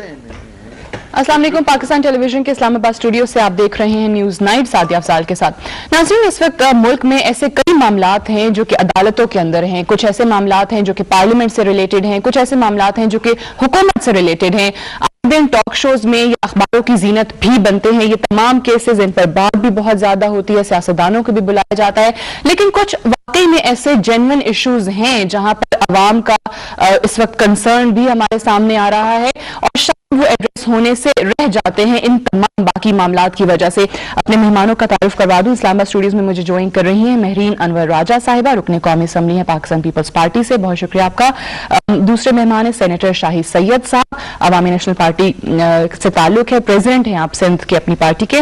अस्सलाम वालेकुम। पाकिस्तान टेलीविजन के इस्लामाबाद स्टूडियो से आप देख रहे हैं न्यूज नाइट सादिया अफजाल के साथ। नाज़रीन, इस वक्त मुल्क में ऐसे कई मामलात हैं जो कि अदालतों के अंदर हैं, कुछ ऐसे मामलात हैं जो कि पार्लियामेंट से रिलेटेड हैं, कुछ ऐसे मामलात हैं जो कि हुकूमत से रिलेटेड हैं। दिन टॉक शोज में या अखबारों की जीनत भी बनते हैं ये तमाम केसेस, इन पर बात भी बहुत ज्यादा होती है, सियासतदानों को भी बुलाया जाता है, लेकिन कुछ वाकई में ऐसे जेन्युइन इश्यूज हैं जहां पर अवाम का इस वक्त कंसर्न भी हमारे सामने आ रहा है और शायद वो एड्रेस होने से रह जाते हैं इन तमाम बाकी मामलात की वजह से। अपने मेहमानों का तारुफ करवा दूं। इस्लामाबाद स्टूडियोज में मुझे ज्वाइन कर रही हैं महरीन अनवर राजा साहिबा, रुकने कौमी असम्बली है पाकिस्तान पीपल्स पार्टी से, बहुत शुक्रिया आपका। दूसरे मेहमान है सेनेटर शाहिद सैयद साहब, अवामी नेशनल पार्टी से ताल्लुक है, प्रेसिडेंट हैं आप सिंध के अपनी पार्टी के।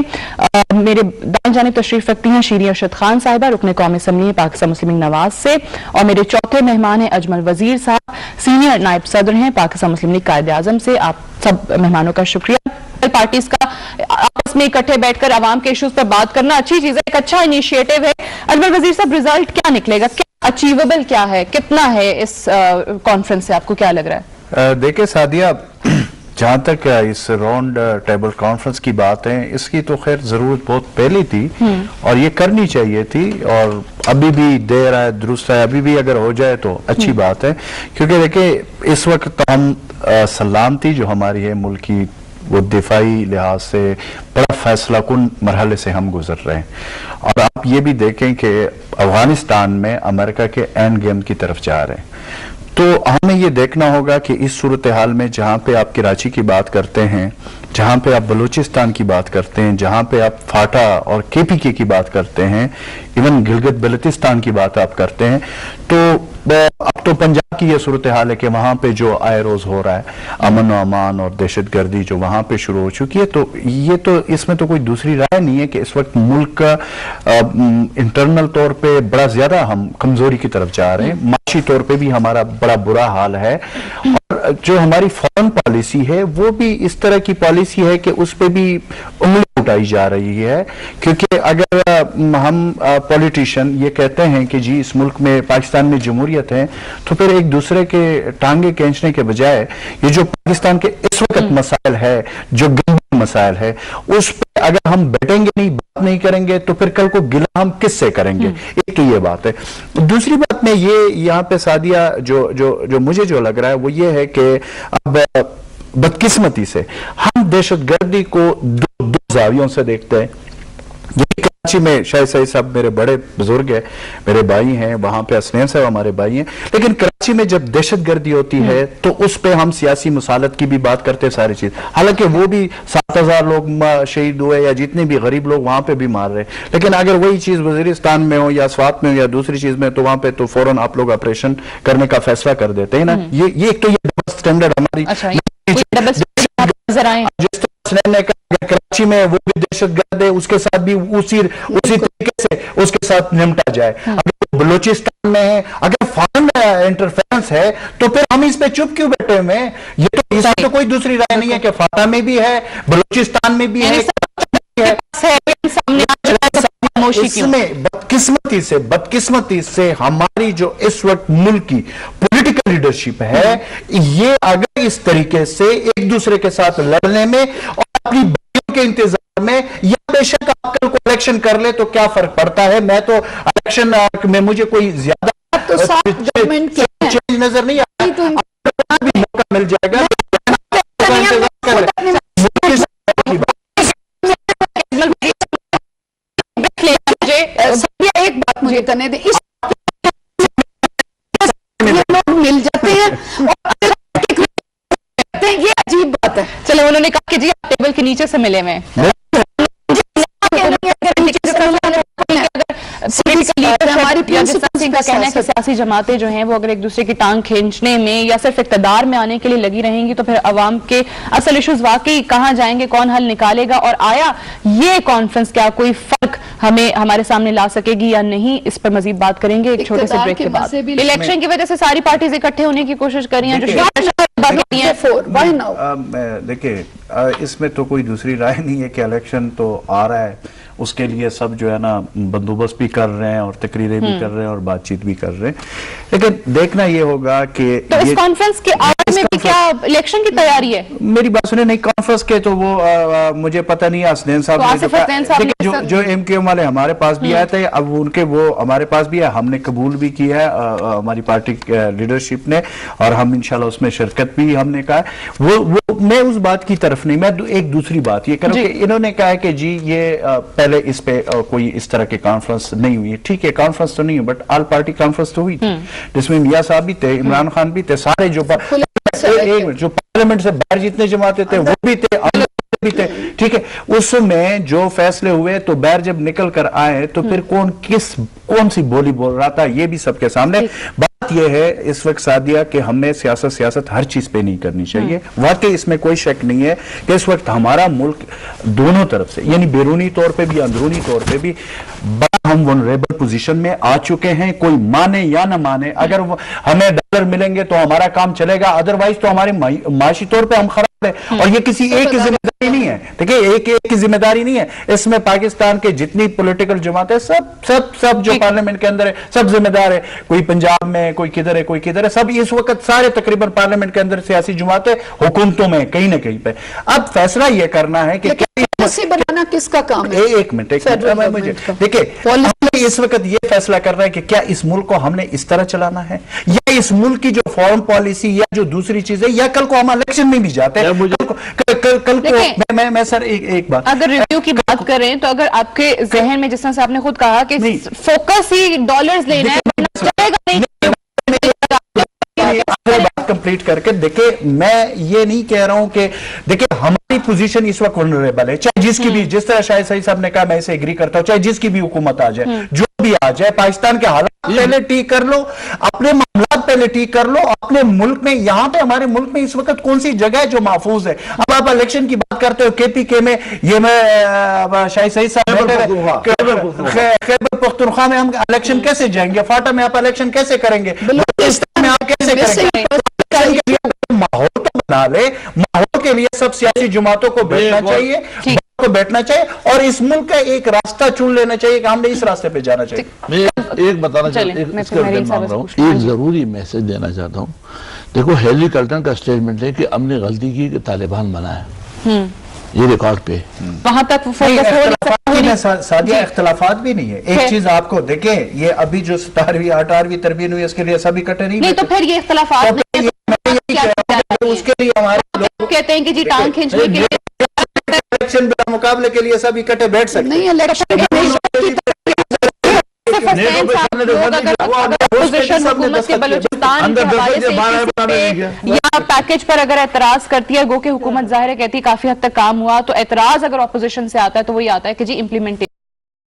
मेरे दाएं जानिब तशरीफ रखती हैं शीरी अरशद खान साहिबा, रुकने कौमी असम्बली है पाकिस्तान मुस्लिम लीग नवाज से, और मेरे चौथे मेहमान है अजमल वजीर साहब, सीनियर नायब सदर हैं पाकिस्तान मुस्लिम लीग कायदे आजम से। आप सब मेहमानों का शुक्रिया। पार्टीज का आपस में इकट्ठे बैठकर आवाम के इश्यूज पर बात करना अच्छी चीज है, एक अच्छा इनिशिएटिव है। अजमल वजीर साहब, रिजल्ट क्या निकलेगा, क्या अचीवेबल क्या है, कितना है इस कॉन्फ्रेंस से, आपको क्या लग रहा है? देखिए सादिया, जहां तक इस राउंड टेबल कॉन्फ्रेंस की बात है, इसकी तो खैर जरूरत बहुत पहले थी और ये करनी चाहिए थी, और अभी भी देर है दुरुस्त है, अभी भी अगर हो जाए तो अच्छी बात है। क्योंकि देखिए इस वक्त हम सलामती जो हमारी है मुल्क की, वो दिफाई लिहाज से बड़ा फैसला कुन मरहले से हम गुजर रहे हैं। और आप ये भी देखें कि अफगानिस्तान में अमेरिका के एंड गेम की तरफ जा रहे हैं, तो हमें ये देखना होगा कि इस सूरत हाल में जहां पे आप कराची की बात करते हैं, जहां पे आप बलूचिस्तान की बात करते हैं, जहां पे आप फाटा और केपीके की बात करते हैं, इवन गिलगित बल्तिस्तान की बात आप करते हैं, तो अब तो पंजाब की ये सूरत हाल है कि वहां पे जो आए रोज हो रहा है अमन व अमान और दहशतगर्दी जो वहां पे शुरू हो चुकी है, तो ये तो इसमें तो कोई दूसरी राय नहीं है कि इस वक्त मुल्क का इंटरनल तौर पे बड़ा ज्यादा हम कमजोरी की तरफ जा रहे हैं, माशी तौर पे भी हमारा बड़ा बुरा हाल है, और जो हमारी फॉरेन पॉलिसी है वो भी इस तरह की पॉलिसी है कि उस पर भी उंगली उठाई जा रही है। क्योंकि अगर हम पॉलिटिशियन ये कहते हैं कि जी इस मुल्क में पाकिस्तान में जमहूरियत है, तो फिर एक दूसरे के टांगे खींचने के बजाय ये जो पाकिस्तान के इस वक्त मसाइल है, जो गंभीर मसाइल है, उस पर अगर हम बैठेंगे नहीं, बात नहीं करेंगे, तो फिर कल को गिला हम किससे करेंगे? एक तो ये बात है। दूसरी बात में ये यहाँ पे सादिया जो जो जो मुझे जो लग रहा है वो ये है कि अब बदकिस्मती से हम दहशतगर्दी को दो जावियों से देखते हैं। कराची में शायद सही साहब मेरे बड़े बुजुर्ग हैं, मेरे भाई हैं, वहां पे हसनैन साहब हमारे भाई हैं, लेकिन कराची में जब दहशतगर्दी होती है तो उस पे हम सियासी मुसालत की भी बात करते हैं, सारी चीज। हालांकि वो भी 7,000 लोग शहीद हुए या जितने भी गरीब लोग वहां पे भी मार रहे, लेकिन अगर वही चीज वजीरिस्तान में हो या स्वात में हो या दूसरी चीज में, तो वहां पे तो फौरन आप लोग ऑपरेशन करने का फैसला कर देते हैं ना। ये एक तो ये स्टैंडर्ड हमारी कराची में वो भी दहशतगर्द है, उसके साथ भी उसी तरीके से उसके साथ निपटा जाए। अगर बलूचिस्तान में है, अगर फॉरेन इंटरफेरेंस है, तो फिर हम इस पे चुप क्यों बैठे हुए हैं? ये तो इसमें तो कोई दूसरी राय नहीं है कि फाटा में भी है, बलूचिस्तान में भी है। इसमें बदकिस्मती से हमारी जो इस वक्त मुल्क की पॉलिटिकल लीडरशिप है, ये अगर इस तरीके से एक दूसरे के साथ लड़ने में और अपनी बातों के इंतजार में, या बेशक आप कल को इलेक्शन कर ले तो क्या फर्क पड़ता है? मैं तो इलेक्शन में मुझे कोई ज्यादा चेंज नजर नहीं आता, भी मौका मिल जाएगा। एक बात मुझे करने दे, इस लोग मिल जाते हैं और ये अजीब बात है। चलो, उन्होंने कहा कि जी आप टेबल के नीचे से मिले में का कहना है कि सियासी जमातें जो हैं वो अगर एक दूसरे की टांग खींचने में या सिर्फ इक़्तिदार में आने के लिए लगी रहेंगी, तो फिर अवाम के असल इश्यूज वाकई कहां जाएंगे, कौन हल निकालेगा, और आया ये कॉन्फ्रेंस क्या कोई फर्क हमें हमारे सामने ला सकेगी या नहीं? इस पर मजीद बात करेंगे एक छोटे से ब्रेक के बाद। इलेक्शन की वजह से सारी पार्टीज इकट्ठे होने की कोशिश कर रही हैं, देखिए इसमें तो कोई दूसरी राय नहीं है कि इलेक्शन तो आ रहा है उसके लिए सब जो है ना बंदोबस्त भी कर रहे हैं और तकरीरें भी कर रहे हैं और बातचीत भी कर रहे हैं, लेकिन देखना ये होगा कि तो इस कॉन्फ्रेंस के आड़ में भी क्या इलेक्शन की तैयारी है? मेरी बात सुने, नहीं कॉन्फ्रेंस के तो वो मुझे पता नहीं है। हसनैन साहब तो ने आसिफ हसनैन साहब ने देखिए जो MQM वाले हमारे पास भी आए थे, अब उनके वो हमारे पास भी है, हमने कबूल भी किया है हमारी पार्टी लीडरशिप ने, और हम इंशाल्लाह उसमें शिरकत भी हमने कहा है। वो मैं उस बात की तरफ नहीं, मैं एक दूसरी बात ये करूं कि इन्होंने कहा है कि जी ये पहले इस पे कोई इस तरह के कॉन्फ्रेंस नहीं हुई है। ठीक है, कॉन्फ्रेंस तो नहीं है, बट ऑल पार्टी कॉन्फ्रेंस तो हुई थी, जिसमें मियां साहब भी थे, इमरान खान भी थे, सारे जो जो पार्लियामेंट से बाहर जितने जमाते थे वो भी थे, भी थे। ठीक है, उसमें जो फैसले हुए तो बाहर जब निकल कर आए तो फिर कौन सी बोली बोल रहा था, ये भी सबके सामने। बात यह है इस वक्त सादिया कि हमने सियासत हर चीज पे नहीं करनी चाहिए। वाकई इसमें कोई शक नहीं है कि इस वक्त हमारा मुल्क दोनों तरफ से, यानी बैरूनी तौर पे भी अंदरूनी तौर पे भी बड़ा हम वनरेबल पोजीशन में आ चुके हैं। कोई माने या ना माने, अगर हमें डॉलर मिलेंगे तो हमारा काम चलेगा, अदरवाइज तो हमारे माशी तौर पे हम खराब है। और ये किसी एक की जिम्मेदारी नहीं है, देखिए एक की जिम्मेदारी नहीं है, इसमें पाकिस्तान के जितनी पॉलिटिकल जमात है सब जो पार्लियामेंट के अंदर है सब जिम्मेदार है। कोई पंजाब में, कोई किधर है, कोई किधर है, सब इस वक्त सारे तकरीबन पार्लियामेंट के अंदर सियासी जमातें हुकूमतों में कहीं ना कहीं पे। अब फैसला यह करना है कि पॉलिसी बनाना किसका काम है? एक मिनट मुझे देखिए, इस वक्त ये फैसला कर रहा है कि क्या इस मुल्क को हमने इस तरह चलाना है, या इस मुल्क की जो फॉरेन पॉलिसी या जो दूसरी चीज है, या कल को हम इलेक्शन में भी जाते हैं। कल को मैं सर एक बात, अगर रिव्यू की बात करें तो अगर आपके जहन में, जिस तरह से आपने खुद कहा कि फोकस ही डॉलर्स लेना है, चलेगा नहीं। बात कंप्लीट करके देखिए, मैं ये नहीं कह रहा हूं कि देखिए हमारी पोजीशन इस वक्त वल्नरेबल है, चाहे जिसकी भी, जिस तरह शायद सही साहब ने कहा, मैं इसे एग्री करता हूं, चाहे जिसकी भी हुकूमत आ जाए, जो भी आ जाए, पाकिस्तान के हालात पहले ठीक कर लो, अपने मामलात पहले ठीक कर लो, अपने मुल्क में, यहां पे हमारे मुल्क में इस वक्त कौन सी जगह है जो महफूज है। अब आप इलेक्शन की बात करते हो, KPK में, ये मैं शायद सही साहब, खैबर पख्तूनख्वा में हम इलेक्शन कैसे जाएंगे, फाटा में आप इलेक्शन कैसे करेंगे, में आप कैसे करेंगे? माहौल तो बना ले, माहौल के लिए सब सियासी जमातों को बैठना चाहिए और इस मुल्क का एक रास्ता चुन लेना चाहिए कि हमने इस रास्ते पे जाना चाहिए। मैं एक बताना चाहता हूँ, एक जरूरी मैसेज देना चाहता हूँ। देखो, हेलरी क्लिंटन का स्टेटमेंट है कि हमने गलती की कि तालिबान बनाया, ये रिकॉर्ड पे वहां तक सादिया इख्तलाफात भी नहीं है। एक चीज आपको देखें, ये अभी जो 17वीं 18वीं तरबीन हुई, इसके लिए सभी इकट्ठे नहीं, तो फिर ये इख्तलाफात उसके लिए हमारे लोग कहते हैं कि जी टांग खींचने के लिए इलेक्शन मुकाबले के लिए सब इकट्ठे बैठ सकते नहीं, इलेक्शन हुकूमत के बलूचिस्तान के हवाले से या पैकेज पर अगर एतराज करती है, गो कि हुकूमत जाहिर है कहती है काफी हद तक काम हुआ, तो एतराज अगर ऑपोजिशन से आता है तो वही आता है कि जी इम्प्लीमेंटेशन